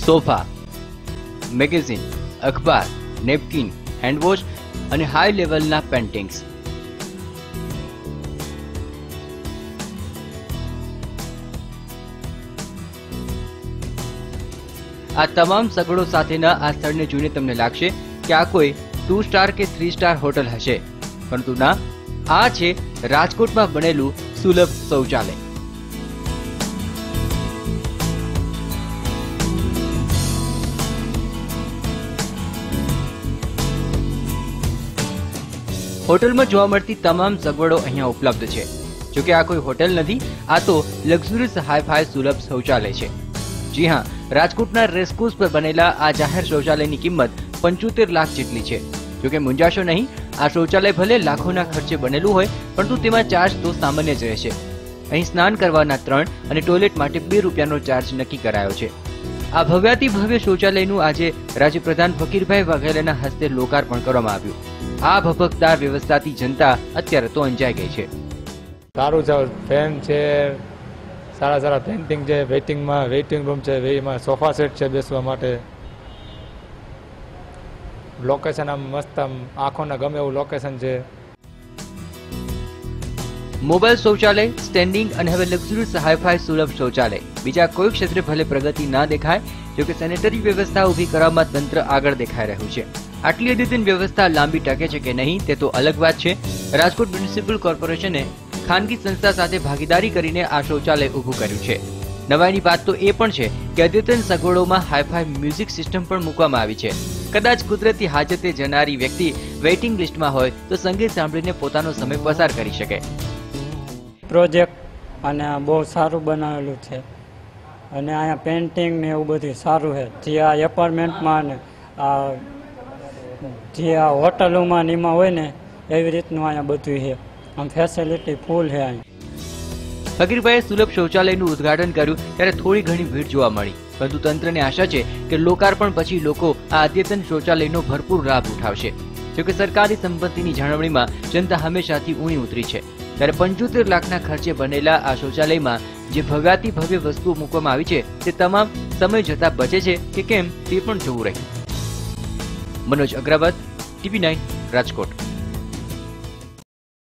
Sofa, magazine, અખબાર, napkin, handwash અને high લેવલના પેન્ટિંગ્સ. આ તમામ સગવડો સાથેના આ સ્થળને જોઈને તમને લાગશે કે આ કોઈ 2 સ્ટાર કે 3 સ્ટાર હોટલ હશે, પરંતુ ના, આ છે રાજકોટમાં બનેલું સુલભ શૌચાલય. હોટલમાં જોવા મળતી તમામ સગવડો અહીંયા ઉપલબ્ધ છે. જોકે આ કોઈ હોટેલ નથી, આ તો લક્ઝુરિયસ હાઈ-ફાઈ સુલભ શૌચાલય છે. જી હા, રાજકોટના રેસકોર્સ પર બનેલા આ જાહેર શૌચાલયની કિંમત 75 લાખ જેટલી છે. જોકે મૂંઝાશો નહીં, આ શૌચાલય ભલે લાખોના ખર્ચે બનેલું હોય, પરંતુ તેમાં ચાર્જ તો સામાન્ય જ રહેશે. અહીં સ્નાન કરવાના 3 અને ટોયલેટ માટે 2 રૂપિયાનો ચાર્જ નક્કી કરાયો છે. આ ભવ્યાતિ ભવ્ય શૌચાલયનું આજે રાજ્યપ્રધાન ફકીરભાઈ વાઘેલાના હસ્તે લોકાર્પણ કરવામાં આવ્યું. આ ભભકદાર વ્યવસ્થાથી જનતા અત્યારે તો અંજાઈ ગઈ છે. સારું છે, ફેન છે, સારા પેન્ટિંગ છે, વેઇટિંગ રૂમ છે, એમાં સોફા સેટ છે બેસવા માટે. લોકેશન આમ મસ્ત, આમ આંખોને ગમે એવું લોકેશન છે. મોબાઈલ શૌચાલય, સ્ટેન્ડિંગ અને હવે લક્ઝુરિયસ હાઈ-ફાઈ સુલભ શૌચાલય. બીજા કોઈ ક્ષેત્રે ભલે પ્રગતિ ના દેખાય, જોકે સેનેટરી વ્યવસ્થા ઊભી કરવામાં તંત્ર આગળ દેખાઈ રહ્યું છે. આટલી અદ્યતન વ્યવસ્થા લાંબી ટકે છે કે નહીં તે તો અલગ વાત છે. રાજકોટ મ્યુનિસિપલ કોર્પોરેશને ખાનગી સંસ્થા સાથે ભાગીદારી કરીને આ શૌચાલય ઊભું કર્યું છે. નવાઈની વાત તો એ પણ છે કે અદ્યતન સગવડોમાં હાઈ-ફાઈ મ્યુઝિક સિસ્ટમ પણ મૂકવામાં આવી છે. કદાચ કુદરતી હાજતે જનારી વ્યક્તિ વેઇટિંગ લિસ્ટમાં હોય તો સંગીત સાંભળીને પોતાનો સમય પસાર કરી શકે. પ્રોજેક્ટ અને બહુ સારું બનાવેલું છે અને અહીંયા પેન્ટિંગ ને એવું બધું સારું છે. જે આ એપાર્ટમેન્ટમાં ને જે આ હોટલોમાં ને એમાં હોય ને એવી રીતનું અહીંયા બધું છે. આમ ફેસિલિટી ફૂલ છે અહીં. ફકીરભાઈએ સુલભ શૌચાલયનું ઉદ્ઘાટન કર્યું ત્યારે થોડી ઘણી ભીડ જોવા મળી, પરંતુ તંત્રને આશા છે કે લોકાર્પણ પછી લોકો આ અદ્યતન શૌચાલયનો ભરપૂર લાભ ઉઠાવશે. જોકે સરકારી સંપત્તિની જાળવણીમાં જનતા હંમેશાથી ઊણી ઉતરી છે, ત્યારે 75 લાખના ખર્ચે બનેલા આ શૌચાલયમાં જે ભવ્યાતિ ભવ્ય વસ્તુઓ મૂકવામાં આવી છે તે તમામ સમય જતા બચે છે કે કેમ તે પણ જોવું રહ્યું. મનોજ અગ્રવાલ, TV9 રાજકોટ.